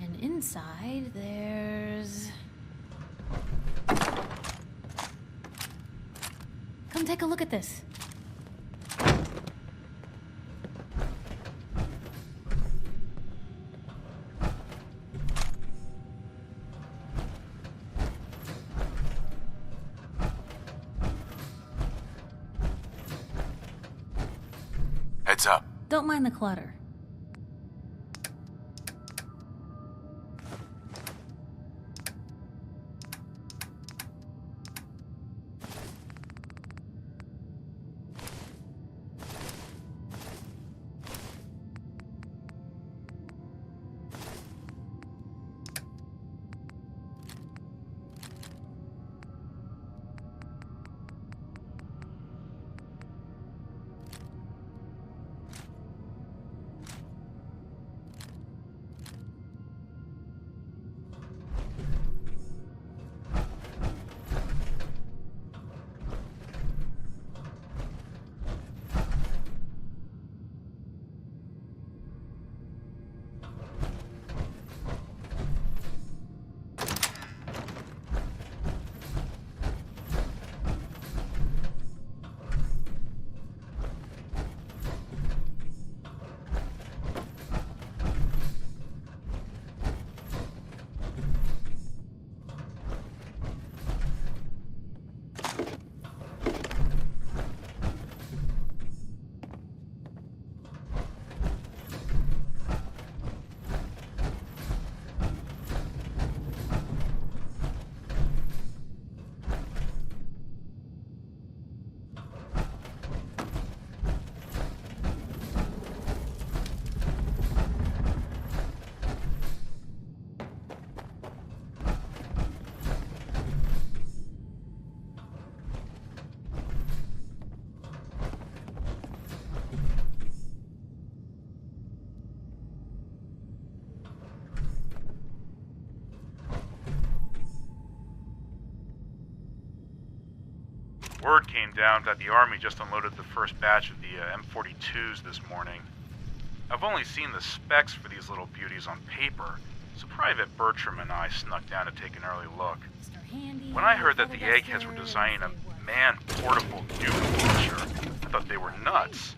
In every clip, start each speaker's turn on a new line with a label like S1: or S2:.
S1: And inside, there's... Come take a look at this.
S2: Heads up.
S1: Don't mind the clutter.
S3: Word came down that the Army just unloaded the first batch of the M42s this morning. I've only seen the specs for these little beauties on paper, so Private Bertram and I snuck down to take an early look. When I heard that the eggheads were designing a man-portable nuke launcher, I thought they were nuts.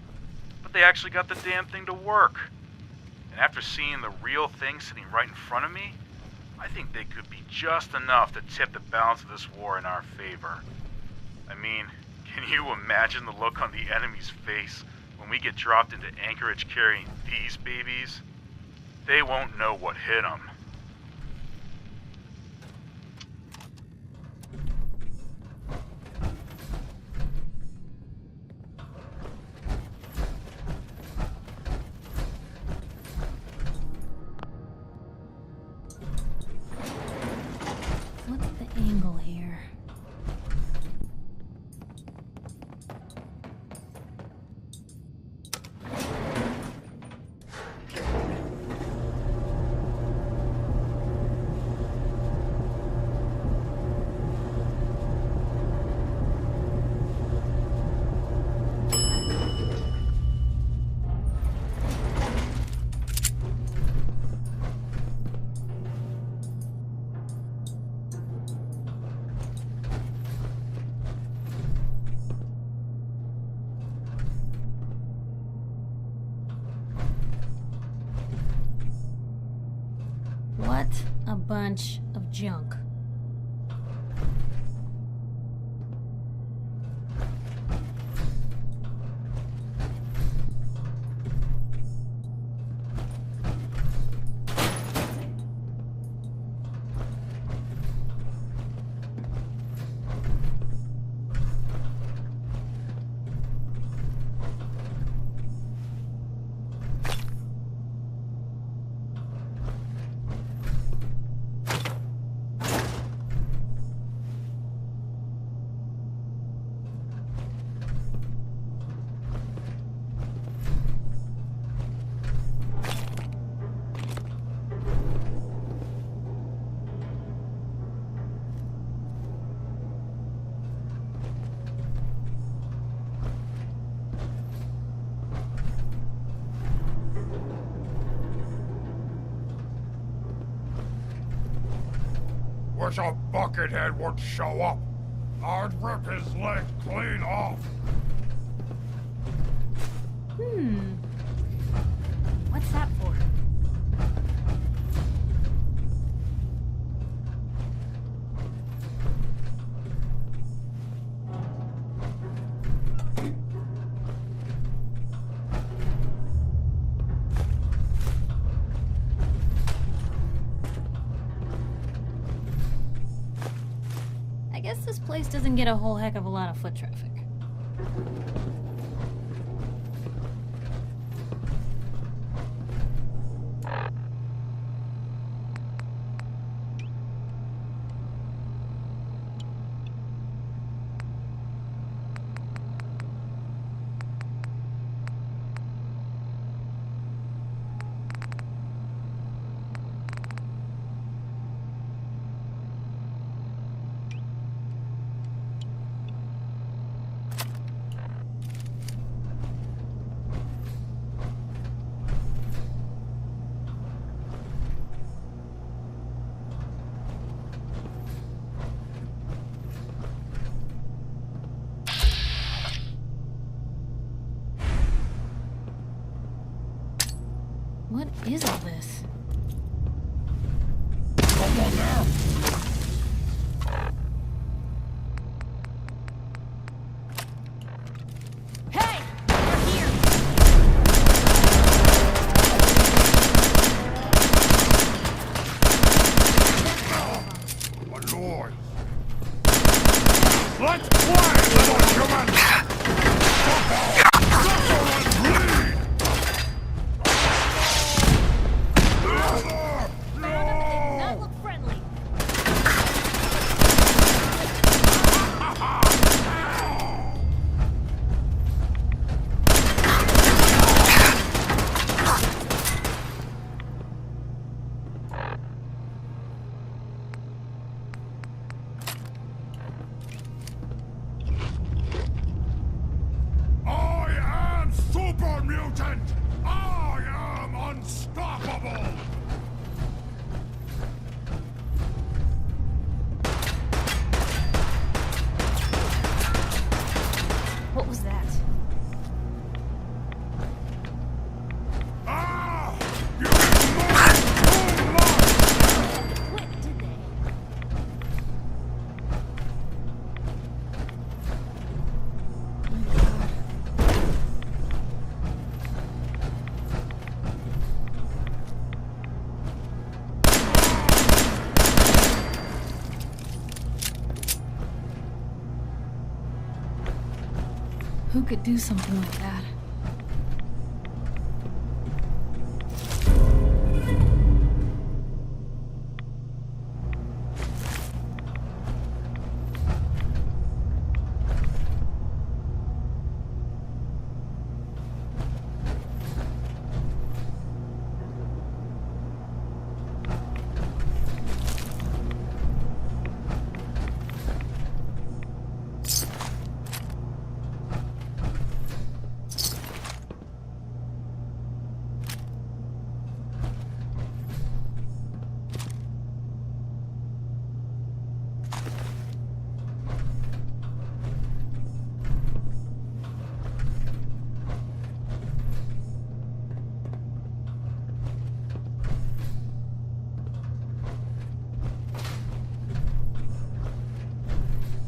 S3: But they actually got the damn thing to work. And after seeing the real thing sitting right in front of me, I think they could be just enough to tip the balance of this war in our favor. I mean, can you imagine the look on the enemy's face when we get dropped into Anchorage carrying these babies? They won't know what hit them.
S1: What's the angle here? What a bunch of junk.
S4: wish a buckethead would show up. I'd rip his leg clean off.
S1: What's that for? I guess this place doesn't get a whole heck of a lot of foot traffic. What is all this?
S4: Someone there?
S1: Hey! We're here!
S4: A noise. Let's play, little human! Suffer and bleed!
S1: Did not look friendly.
S4: I am super mutant! I am unstoppable!
S1: What was that?
S4: Ah! You must too much!
S1: Quit, did they? Who could do something like that?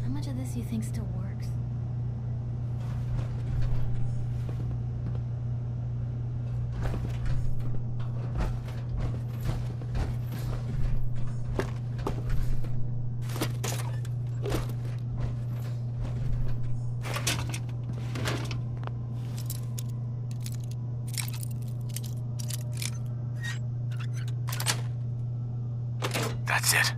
S1: How much of this do you think still works?
S2: That's it.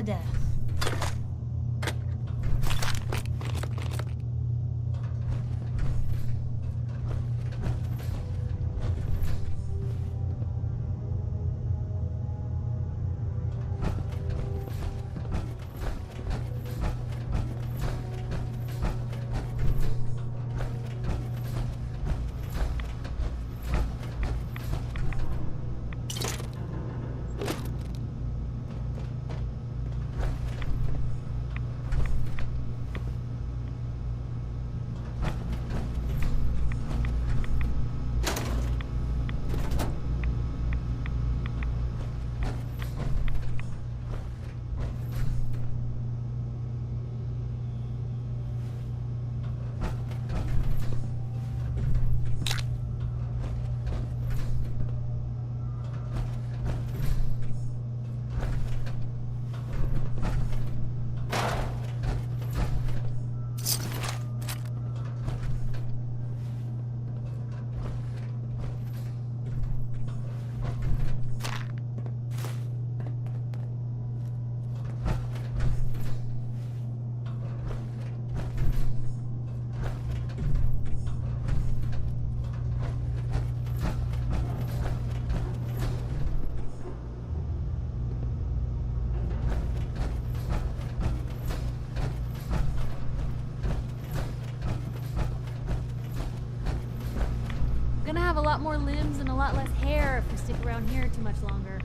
S1: of death. Gonna have a lot more limbs and a lot less hair if we stick around here too much longer.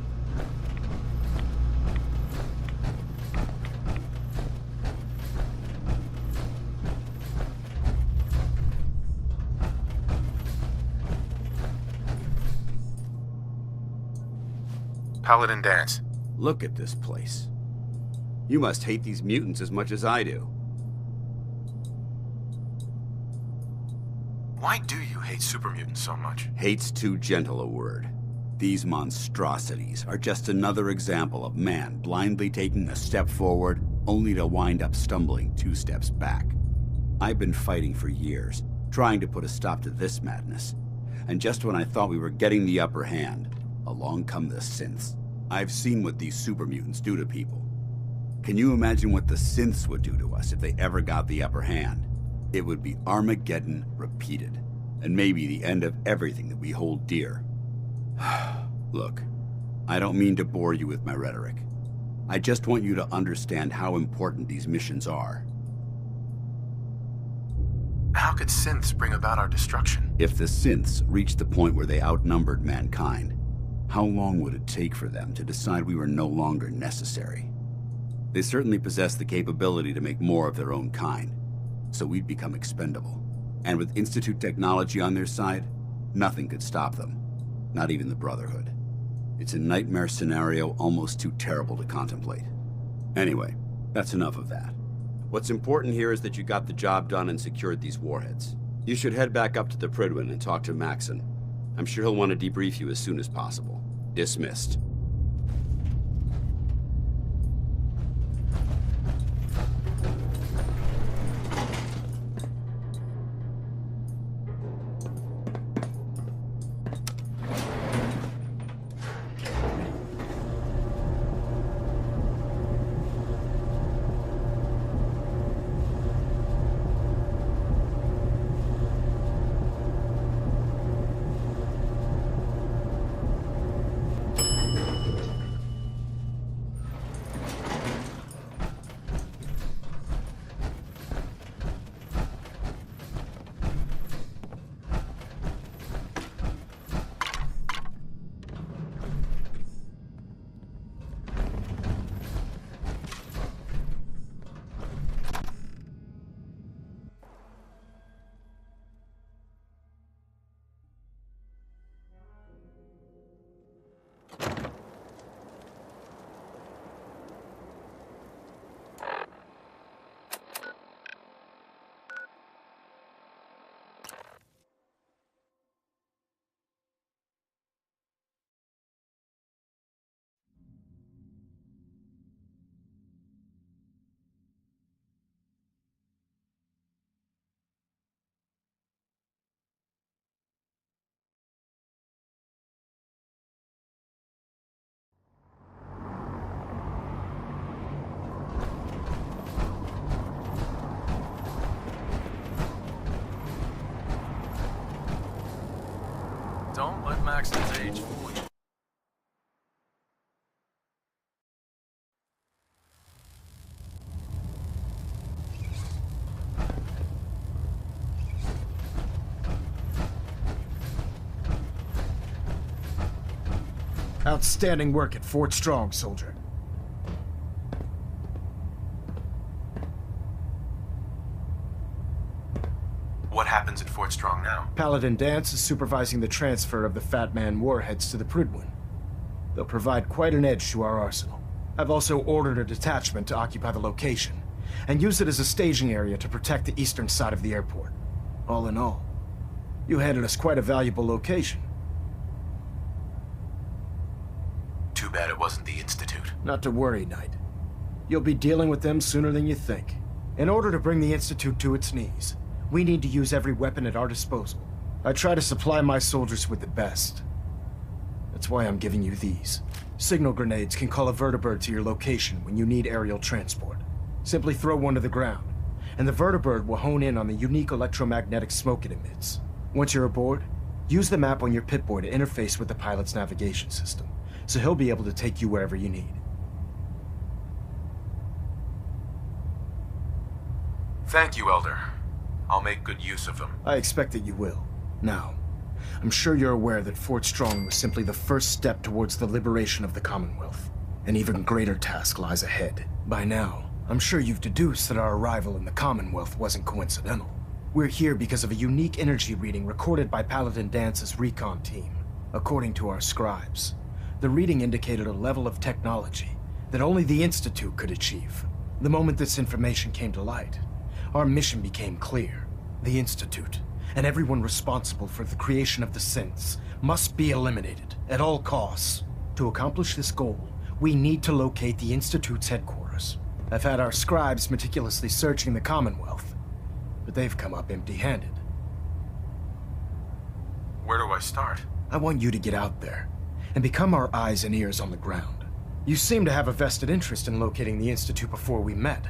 S2: Paladin Danse.
S5: Look at this place. You must hate these mutants as much as I do.
S2: Why do you hate super mutants so much?
S5: Hate's too gentle a word. These monstrosities are just another example of man blindly taking a step forward, only to wind up stumbling 2 steps back. I've been fighting for years, trying to put a stop to this madness. And just when I thought we were getting the upper hand, along come the synths. I've seen what these super mutants do to people. Can you imagine what the synths would do to us if they ever got the upper hand? It would be Armageddon repeated, and maybe the end of everything that we hold dear. Look, I don't mean to bore you with my rhetoric. I just want you to understand how important these missions are.
S2: How could synths bring about our destruction?
S5: If the synths reached the point where they outnumbered mankind, how long would it take for them to decide we were no longer necessary? They certainly possess the capability to make more of their own kind, so we'd become expendable. And with Institute technology on their side, nothing could stop them. Not even the Brotherhood. It's a nightmare scenario almost too terrible to contemplate. Anyway, that's enough of that. What's important here is that you got the job done and secured these warheads. You should head back up to the Prydwen and talk to Maxon. I'm sure he'll want to debrief you as soon as possible. Dismissed.
S2: back since age 40.
S6: Outstanding work at Fort Strong, soldier.
S2: What happens at Fort Strong now?
S6: Paladin Danse is supervising the transfer of the Fat Man warheads to the Prydwen. They'll provide quite an edge to our arsenal. I've also ordered a detachment to occupy the location, and use it as a staging area to protect the eastern side of the airport. All in all, you handed us quite a valuable location.
S2: Too bad it wasn't the Institute.
S6: Not to worry, Knight. You'll be dealing with them sooner than you think. In order to bring the Institute to its knees, we need to use every weapon at our disposal. I try to supply my soldiers with the best. That's why I'm giving you these. Signal grenades can call a vertibird to your location when you need aerial transport. Simply throw one to the ground, and the vertibird will hone in on the unique electromagnetic smoke it emits. Once you're aboard, use the map on your Pip-Boy to interface with the pilot's navigation system, so he'll be able to take you wherever you need.
S2: Thank you, Elder. I'll make good use of them.
S6: I expect that you will. Now, I'm sure you're aware that Fort Strong was simply the first step towards the liberation of the Commonwealth. An even greater task lies ahead. By now, I'm sure you've deduced that our arrival in the Commonwealth wasn't coincidental. We're here because of a unique energy reading recorded by Paladin Dance's recon team. According to our scribes, the reading indicated a level of technology that only the Institute could achieve. The moment this information came to light, our mission became clear. The Institute, and everyone responsible for the creation of the synths, must be eliminated at all costs. To accomplish this goal, we need to locate the Institute's headquarters. I've had our scribes meticulously searching the Commonwealth, but they've come up empty-handed.
S2: Where do I start?
S6: I want you to get out there and become our eyes and ears on the ground. You seem to have a vested interest in locating the Institute before we met,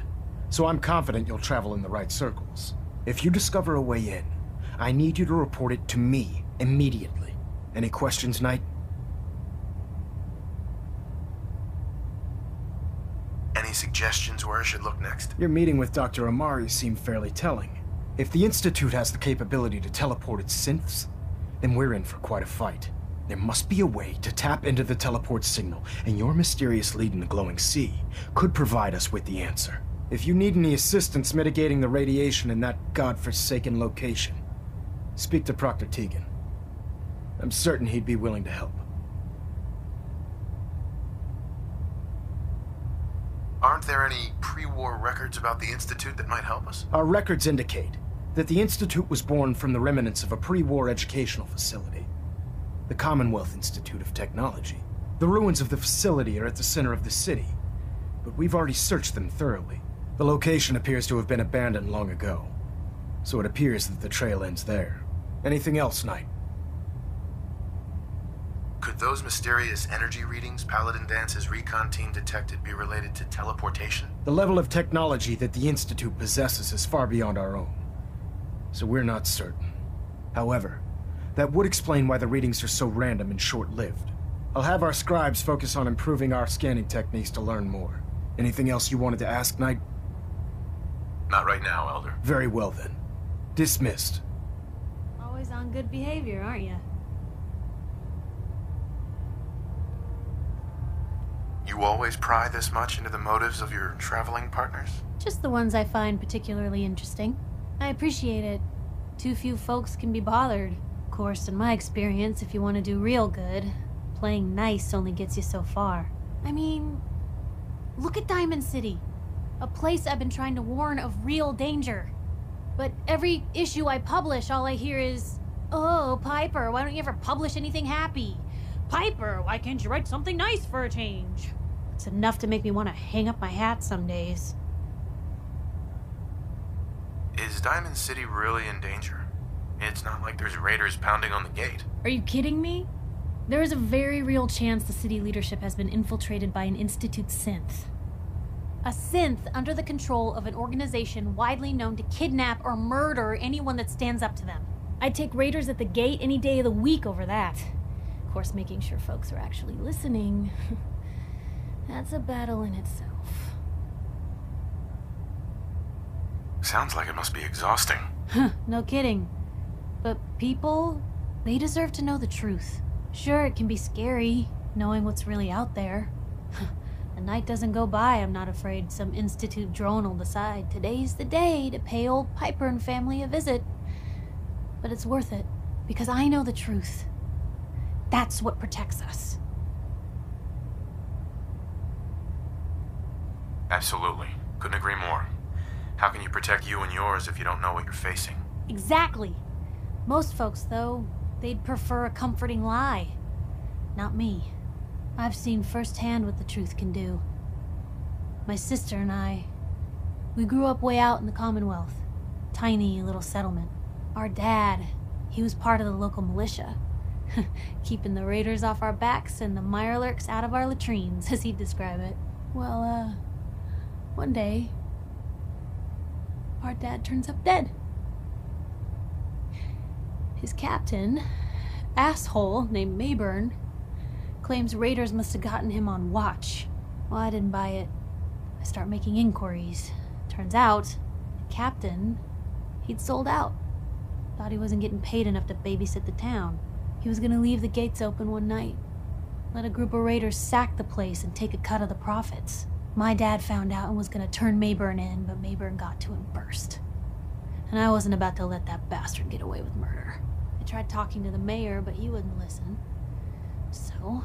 S6: so I'm confident you'll travel in the right circles. If you discover a way in, I need you to report it to me immediately. Any questions, Knight?
S2: Any suggestions where I should look next?
S6: Your meeting with Dr. Amari seemed fairly telling. If the Institute has the capability to teleport its synths, then we're in for quite a fight. There must be a way to tap into the teleport signal, and your mysterious lead in the glowing sea could provide us with the answer. If you need any assistance mitigating the radiation in that godforsaken location, speak to Proctor Tegan. I'm certain he'd be willing to help.
S2: Aren't there any pre-war records about the Institute that might help us?
S6: Our records indicate that the Institute was born from the remnants of a pre-war educational facility, the Commonwealth Institute of Technology. The ruins of the facility are at the center of the city, but we've already searched them thoroughly. The location appears to have been abandoned long ago, so it appears that the trail ends there. Anything else, Knight?
S2: Could those mysterious energy readings Paladin Dance's recon team detected be related to teleportation?
S6: The level of technology that the Institute possesses is far beyond our own, so we're not certain. However, that would explain why the readings are so random and short-lived. I'll have our scribes focus on improving our scanning techniques to learn more. Anything else you wanted to ask, Knight?
S2: Not right now, Elder.
S6: Very well then. Dismissed.
S1: Always on good behavior, aren't you?
S2: You always pry this much into the motives of your traveling partners?
S1: Just the ones I find particularly interesting. I appreciate it. Too few folks can be bothered. Of course, in my experience, if you want to do real good, playing nice only gets you so far. I mean, look at Diamond City. A place I've been trying to warn of real danger. But every issue I publish, all I hear is, "Oh, Piper, why don't you ever publish anything happy? Piper, why can't you write something nice for a change?" It's enough to make me want to hang up my hat some days.
S2: Is Diamond City really in danger? It's not like there's raiders pounding on the gate.
S1: Are you kidding me? There is a very real chance the city leadership has been infiltrated by an Institute synth. A synth under the control of an organization widely known to kidnap or murder anyone that stands up to them. I'd take raiders at the gate any day of the week over that. course, making sure folks are actually listening, that's a battle in itself.
S2: Sounds like it must be exhausting.
S1: No kidding. But people, they deserve to know the truth. Sure, it can be scary, knowing what's really out there. A night doesn't go by, I'm not afraid some Institute drone will decide today's the day to pay old Piper and family a visit. But it's worth it, because I know the truth. That's what protects us.
S2: Absolutely. Couldn't agree more. How can you protect you and yours if you don't know what you're facing?
S1: Exactly. Most folks, though, they'd prefer a comforting lie. Not me. I've seen firsthand what the truth can do. My sister and I, we grew up way out in the Commonwealth. Tiny little settlement. Our dad, he was part of the local militia. Keeping the raiders off our backs and the mirelurks out of our latrines, as he'd describe it. Well, one day, our dad turns up dead. His captain, asshole named Mayburn, claims raiders must have gotten him on watch. Well, I didn't buy it. I start making inquiries. Turns out, the captain, he'd sold out. Thought he wasn't getting paid enough to babysit the town. He was gonna leave the gates open one night. Let a group of raiders sack the place and take a cut of the profits. My dad found out and was gonna turn Mayburn in, but Mayburn got to him first. And I wasn't about to let that bastard get away with murder. I tried talking to the mayor, but he wouldn't listen. So,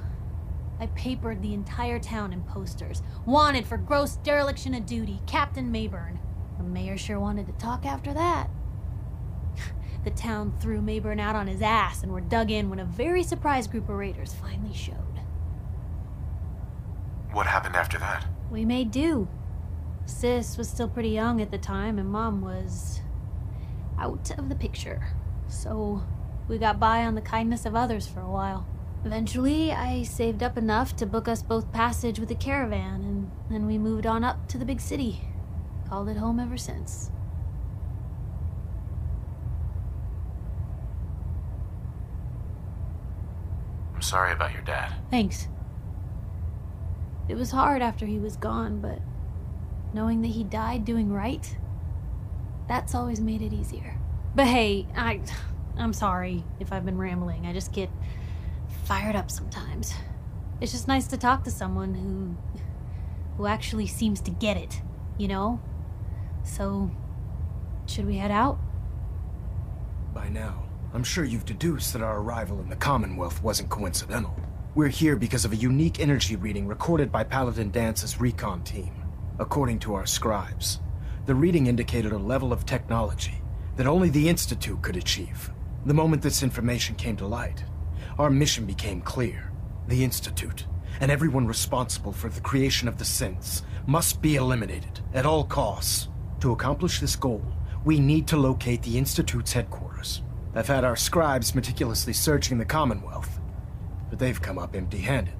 S1: I papered the entire town in posters. Wanted for gross dereliction of duty, Captain Mayburn. The mayor sure wanted to talk after that. The town threw Mayburn out on his ass and were dug in when a very surprised group of raiders finally showed.
S2: What happened after that?
S1: We made do. Sis was still pretty young at the time, and Mom was out of the picture. So, we got by on the kindness of others for a while. Eventually, I saved up enough to book us both passage with a caravan, and then we moved on up to the big city. Called it home ever since.
S2: I'm sorry about your dad.
S1: Thanks. It was hard after he was gone, but knowing that he died doing right, that's always made it easier. But hey, I'm sorry if I've been rambling. I just get fired up sometimes. It's just nice to talk to someone who actually seems to get it, you know? So, should we head out?
S6: By now, I'm sure you've deduced that our arrival in the Commonwealth wasn't coincidental. We're here because of a unique energy reading recorded by Paladin Dance's recon team. According to our scribes, the reading indicated a level of technology that only the Institute could achieve. The moment this information came to light, our mission became clear. The Institute, and everyone responsible for the creation of the synths, must be eliminated at all costs. To accomplish this goal, we need to locate the Institute's headquarters. I've had our scribes meticulously searching the Commonwealth, but they've come up empty-handed.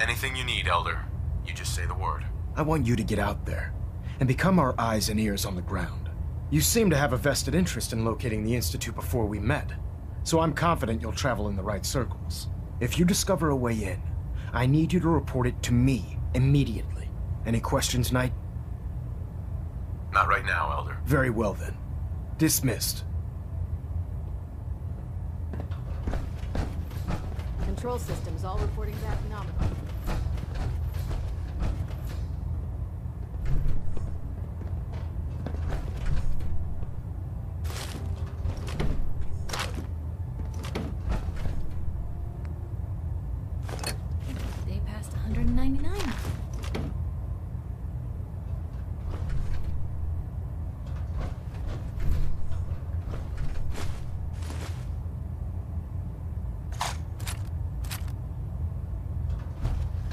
S2: Anything you need, Elder. You just say the word.
S6: I want you to get out there and become our eyes and ears on the ground. You seem to have a vested interest in locating the Institute before we met, so I'm confident you'll travel in the right circles. If you discover a way in, I need you to report it to me immediately. Any questions, Knight?
S2: Not right now, Elder.
S6: Very well then. Dismissed.
S7: Control systems all reporting that phenomenon.
S1: They passed 199.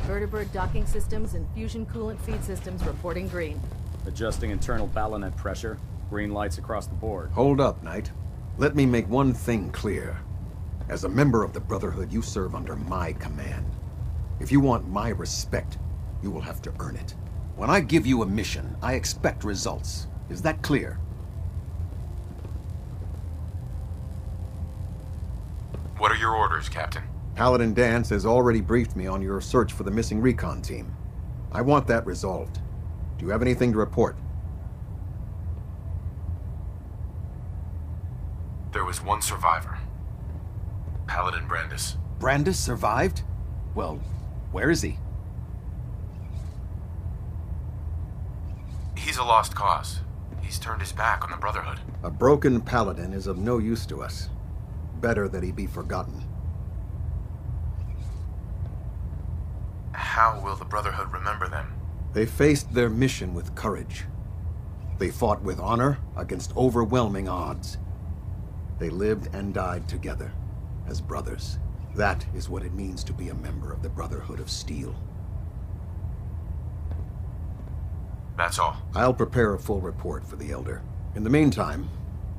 S7: Vertibird docking systems and fusion coolant feed systems reporting green.
S8: Adjusting internal ballonnet pressure. Green lights across the board.
S9: Hold up, Knight. Let me make one thing clear. As a member of the Brotherhood, you serve under my command. If you want my respect, you will have to earn it. When I give you a mission, I expect results. Is that clear?
S2: What are your orders, Captain?
S9: Paladin Danse has already briefed me on your search for the missing recon team. I want that resolved. Do you have anything to report?
S2: There was one survivor. Paladin Brandis.
S9: Brandis survived? Well, where is he?
S2: He's a lost cause. He's turned his back on the Brotherhood.
S9: A broken paladin is of no use to us. Better that he be forgotten.
S2: How will the Brotherhood remember them?
S9: They faced their mission with courage. They fought with honor against overwhelming odds. They lived and died together, as brothers. That is what it means to be a member of the Brotherhood of Steel.
S2: That's all.
S9: I'll prepare a full report for the Elder. In the meantime,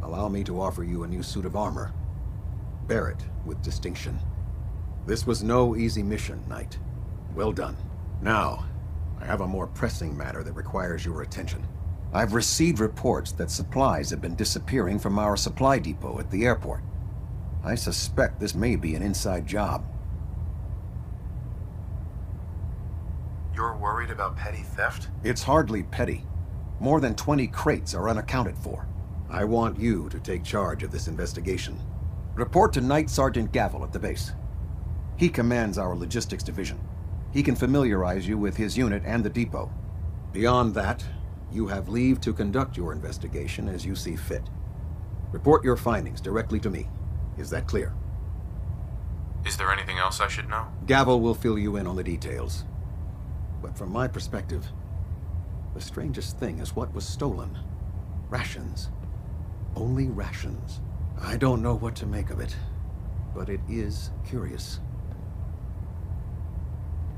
S9: allow me to offer you a new suit of armor. Bear it with distinction. This was no easy mission, Knight. Well done. Now, I have a more pressing matter that requires your attention. I've received reports that supplies have been disappearing from our supply depot at the airport. I suspect this may be an inside job.
S2: You're worried about petty theft?
S9: It's hardly petty. More than 20 crates are unaccounted for. I want you to take charge of this investigation. Report to Knight Sergeant Gavel at the base. He commands our logistics division. He can familiarize you with his unit and the depot. Beyond that, you have leave to conduct your investigation as you see fit. Report your findings directly to me. Is that clear?
S2: Is there anything else I should know?
S9: Gavel will fill you in on the details. But from my perspective, the strangest thing is what was stolen. Rations. Only rations. I don't know what to make of it, but it is curious.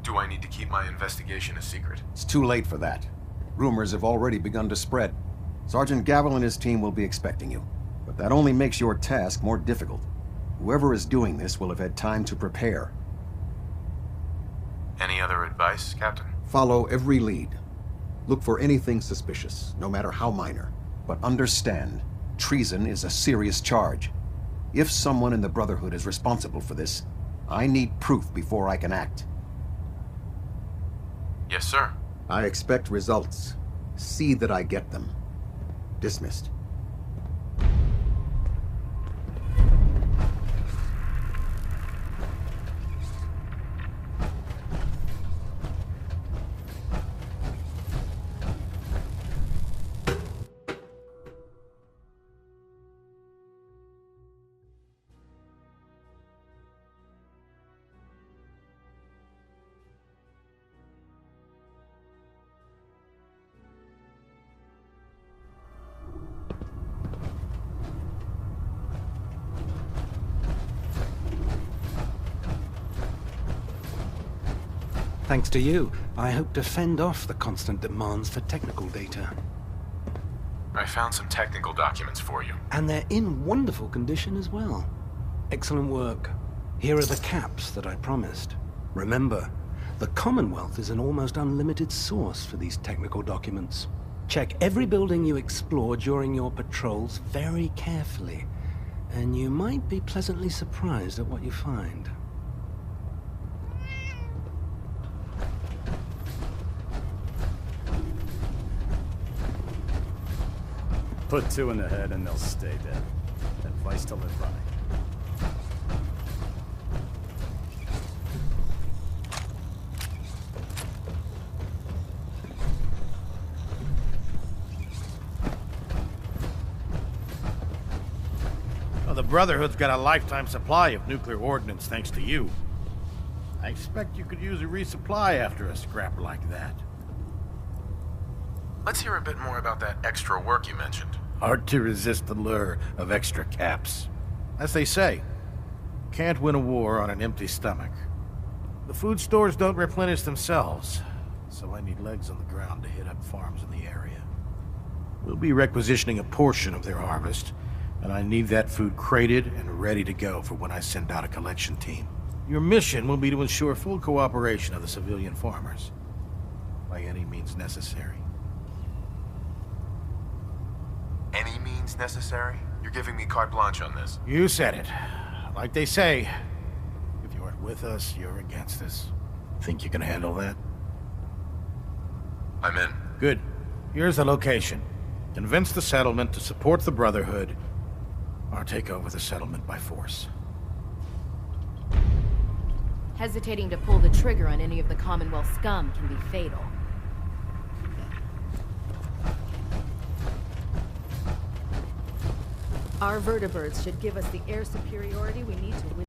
S2: Do I need to keep my investigation a secret?
S9: It's too late for that. Rumors have already begun to spread. Sergeant Gavel and his team will be expecting you. But that only makes your task more difficult. Whoever is doing this will have had time to prepare.
S2: Any other advice, Captain?
S9: Follow every lead. Look for anything suspicious, no matter how minor. But understand, treason is a serious charge. If someone in the Brotherhood is responsible for this, I need proof before I can act.
S2: Yes, sir.
S9: I expect results. See that I get them. Dismissed.
S10: Thanks to you, I hope to fend off the constant demands for technical data.
S2: I found some technical documents for you.
S10: And they're in wonderful condition as well. Excellent work. Here are the caps that I promised. Remember, the Commonwealth is an almost unlimited source for these technical documents. Check every building you explore during your patrols very carefully, and you might be pleasantly surprised at what you find.
S8: Put two in the head and they'll stay dead. Advice to live by.
S11: Well, the Brotherhood's got a lifetime supply of nuclear ordnance thanks to you. I expect you could use a resupply after a scrap like that.
S2: Let's hear a bit more about that extra work you mentioned.
S11: Hard to resist the lure of extra caps. As they say, can't win a war on an empty stomach. The food stores don't replenish themselves, so I need legs on the ground to hit up farms in the area. We'll be requisitioning a portion of their harvest, and I need that food crated and ready to go for when I send out a collection team. Your mission will be to ensure full cooperation of the civilian farmers, by any means necessary.
S2: Any means necessary? You're giving me carte blanche on this.
S11: You said it. Like they say, if you aren't with us, you're against us. Think you can handle that?
S2: I'm in.
S11: Good. Here's the location. Convince the settlement to support the Brotherhood, or take over the settlement by force.
S7: Hesitating to pull the trigger on any of the Commonwealth scum can be fatal. Our vertibirds should give us the air superiority we need to win.